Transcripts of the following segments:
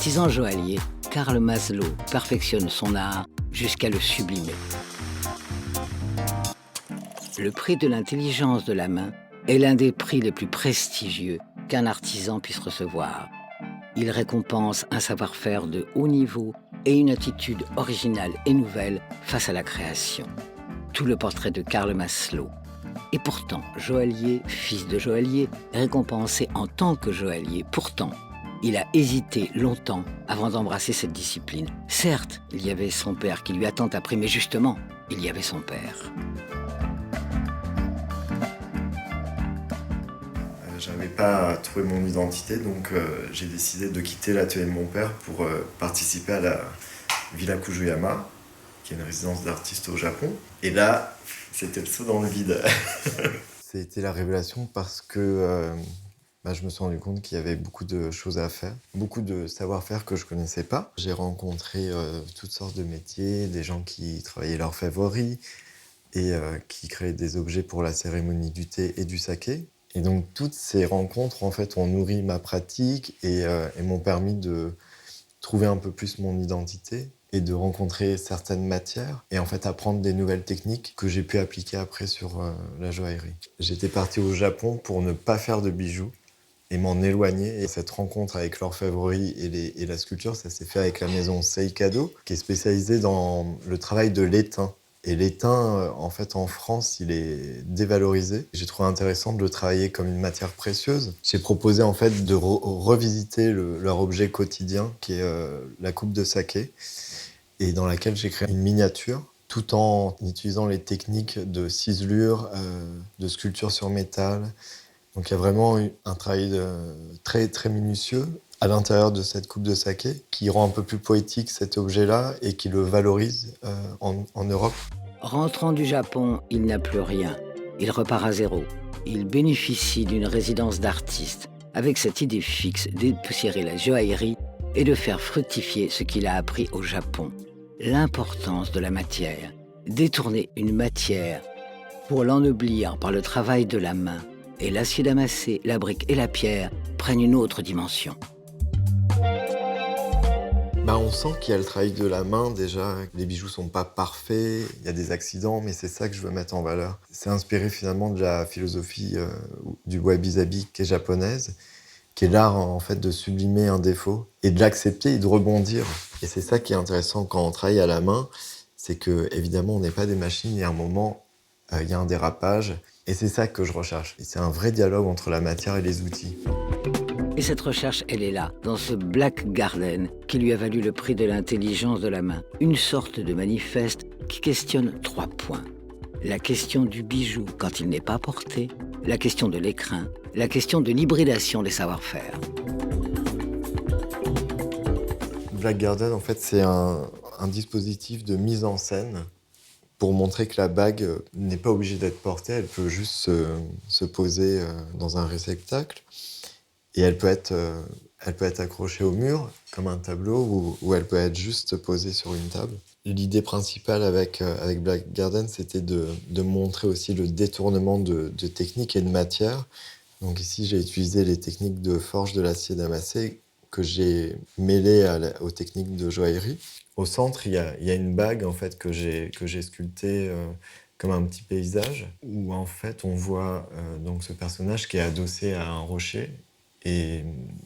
L'artisan joaillier, Karl Maslow, perfectionne son art jusqu'à le sublimer. Le prix de l'intelligence de la main est l'un des prix les plus prestigieux qu'un artisan puisse recevoir. Il récompense un savoir-faire de haut niveau et une attitude originale et nouvelle face à la création. Tout le portrait de Karl Maslow. Et pourtant, joaillier, fils de joaillier, récompensé en tant que joaillier, pourtant, il a hésité longtemps avant d'embrasser cette discipline. Certes, il y avait son père qui lui a tant appris, mais justement, il y avait son père. J'avais pas trouvé mon identité, donc j'ai décidé de quitter l'atelier de mon père pour participer à la Villa Kujuyama, qui est une résidence d'artistes au Japon. Et là, c'était le saut dans le vide. C'était la révélation parce que je me suis rendu compte qu'il y avait beaucoup de choses à faire, beaucoup de savoir-faire que je connaissais pas. J'ai rencontré toutes sortes de métiers, des gens qui travaillaient l'orfèvrerie et qui créaient des objets pour la cérémonie du thé et du saké. Et donc toutes ces rencontres en fait ont nourri ma pratique et m'ont permis de trouver un peu plus mon identité et de rencontrer certaines matières et en fait apprendre des nouvelles techniques que j'ai pu appliquer après sur la joaillerie. J'étais parti au Japon pour ne pas faire de bijoux et m'en éloigner. Et cette rencontre avec l'orfèvrerie et la sculpture, ça s'est fait avec la maison Seikado, qui est spécialisée dans le travail de l'étain. Et l'étain, en fait, en France, il est dévalorisé. J'ai trouvé intéressant de le travailler comme une matière précieuse. J'ai proposé, en fait, de revisiter leur objet quotidien, qui est la coupe de saké, et dans laquelle j'ai créé une miniature, tout en utilisant les techniques de ciselure, de sculpture sur métal. Donc il y a vraiment eu un travail très, très minutieux à l'intérieur de cette coupe de saké qui rend un peu plus poétique cet objet-là et qui le valorise en Europe. Rentrant du Japon, il n'a plus rien. Il repart à zéro. Il bénéficie d'une résidence d'artiste avec cette idée fixe dépoussiérer la joaillerie et de faire fructifier ce qu'il a appris au Japon. L'importance de la matière. Détourner une matière pour l'ennoblir par le travail de la main. Et l'acier damassé, la brique et la pierre prennent une autre dimension. On sent qu'il y a le travail de la main déjà. Les bijoux sont pas parfaits, il y a des accidents, mais c'est ça que je veux mettre en valeur. C'est inspiré finalement de la philosophie du wabi-sabi qui est japonaise, qui est l'art en fait de sublimer un défaut et de l'accepter et de rebondir. Et c'est ça qui est intéressant quand on travaille à la main, c'est que évidemment on n'est pas des machines et à un moment il y a un dérapage. Et c'est ça que je recherche. Et c'est un vrai dialogue entre la matière et les outils. Et cette recherche, elle est là, dans ce Black Garden, qui lui a valu le prix de l'intelligence de la main. Une sorte de manifeste qui questionne 3 points. La question du bijou quand il n'est pas porté, la question de l'écrin, la question de l'hybridation des savoir-faire. Black Garden, en fait, c'est un dispositif de mise en scène pour montrer que la bague n'est pas obligée d'être portée, elle peut juste se poser dans un réceptacle. Et elle peut être accrochée au mur, comme un tableau, ou elle peut être juste posée sur une table. L'idée principale avec Black Garden, c'était de montrer aussi le détournement de techniques et de matières. Donc ici, j'ai utilisé les techniques de forge de l'acier damassé que j'ai mêlées aux techniques de joaillerie. Au centre, il y a une bague en fait, que j'ai sculptée comme un petit paysage, où en fait, on voit donc ce personnage qui est adossé à un rocher. Et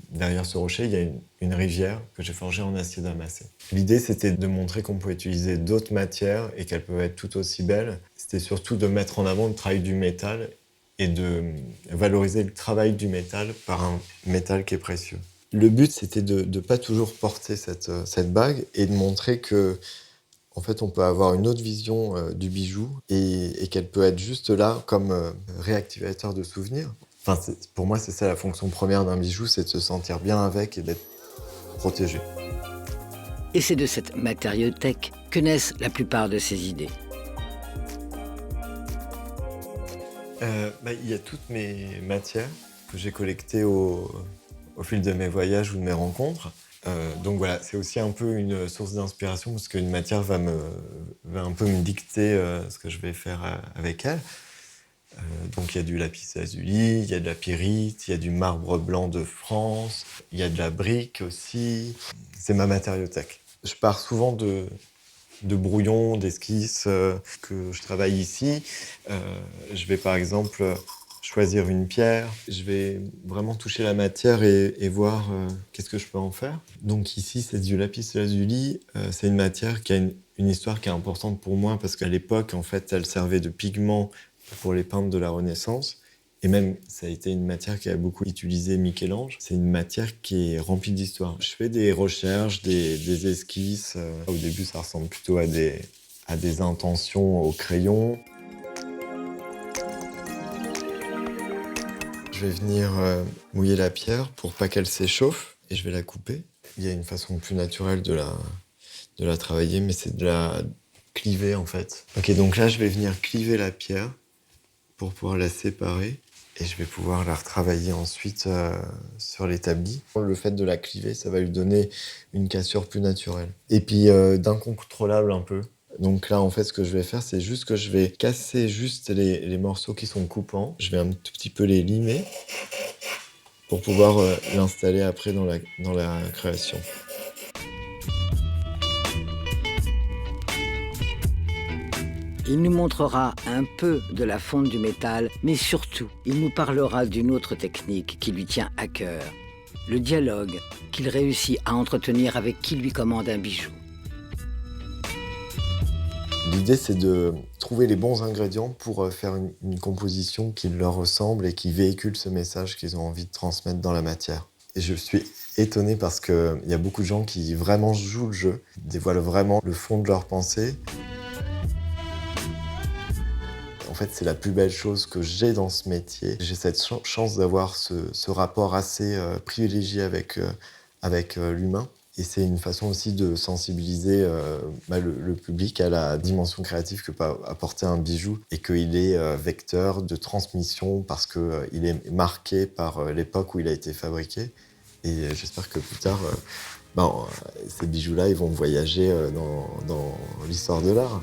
derrière ce rocher, il y a une rivière que j'ai forgée en acier damassé. L'idée, c'était de montrer qu'on pouvait utiliser d'autres matières et qu'elles peuvent être tout aussi belles. C'était surtout de mettre en avant le travail du métal et de valoriser le travail du métal par un métal qui est précieux. Le but, c'était de ne pas toujours porter cette bague et de montrer que, en fait, on peut avoir une autre vision du bijou et qu'elle peut être juste là comme réactivateur de souvenirs. Enfin, pour moi, c'est ça la fonction première d'un bijou, c'est de se sentir bien avec et d'être protégé. Et c'est de cette matériothèque que naissent la plupart de ces idées. Il y a toutes mes matières que j'ai collectées au fil de mes voyages ou de mes rencontres. Donc voilà, c'est aussi un peu une source d'inspiration parce qu'une matière va un peu me dicter ce que je vais faire avec elle. Donc il y a du lapis-lazuli, il y a de la pyrite, il y a du marbre blanc de France, il y a de la brique aussi. C'est ma matériothèque. Je pars souvent de brouillons, d'esquisses que je travaille ici. Je vais par exemple choisir une pierre. Je vais vraiment toucher la matière et voir qu'est-ce que je peux en faire. Donc ici, c'est du lapis-lazuli. C'est une matière qui a une histoire qui est importante pour moi parce qu'à l'époque, en fait, elle servait de pigment pour les peintres de la Renaissance. Et même, ça a été une matière qui a beaucoup utilisé Michel-Ange. C'est une matière qui est remplie d'histoire. Je fais des recherches, des esquisses. Au début, ça ressemble plutôt à des intentions au crayon. Je vais venir mouiller la pierre pour pas qu'elle s'échauffe et je vais la couper. Il y a une façon plus naturelle de la travailler, mais c'est de la cliver en fait. Ok, donc là, je vais venir cliver la pierre pour pouvoir la séparer. Et je vais pouvoir la retravailler ensuite sur l'établi. Le fait de la cliver, ça va lui donner une cassure plus naturelle. Et puis d'incontrôlable un peu. Donc là, en fait, ce que je vais faire, c'est juste que je vais casser juste les morceaux qui sont coupants. Je vais un tout petit peu les limer pour pouvoir l'installer après dans la création. Il nous montrera un peu de la fonte du métal, mais surtout, il nous parlera d'une autre technique qui lui tient à cœur, le dialogue qu'il réussit à entretenir avec qui lui commande un bijou. L'idée, c'est de trouver les bons ingrédients pour faire une composition qui leur ressemble et qui véhicule ce message qu'ils ont envie de transmettre dans la matière. Et je suis étonné parce qu'il y a beaucoup de gens qui vraiment jouent le jeu, dévoilent vraiment le fond de leur pensée. En fait, c'est la plus belle chose que j'ai dans ce métier. J'ai cette chance d'avoir ce rapport assez privilégié avec l'humain. Et c'est une façon aussi de sensibiliser le public à la dimension créative que peut apporter un bijou et qu'il est vecteur de transmission parce qu'il est marqué par l'époque où il a été fabriqué. Et j'espère que plus tard, ces bijoux-là, ils vont voyager dans l'histoire de l'art.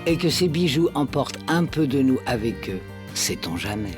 Et que ces bijoux emportent un peu de nous avec eux, sait-on jamais.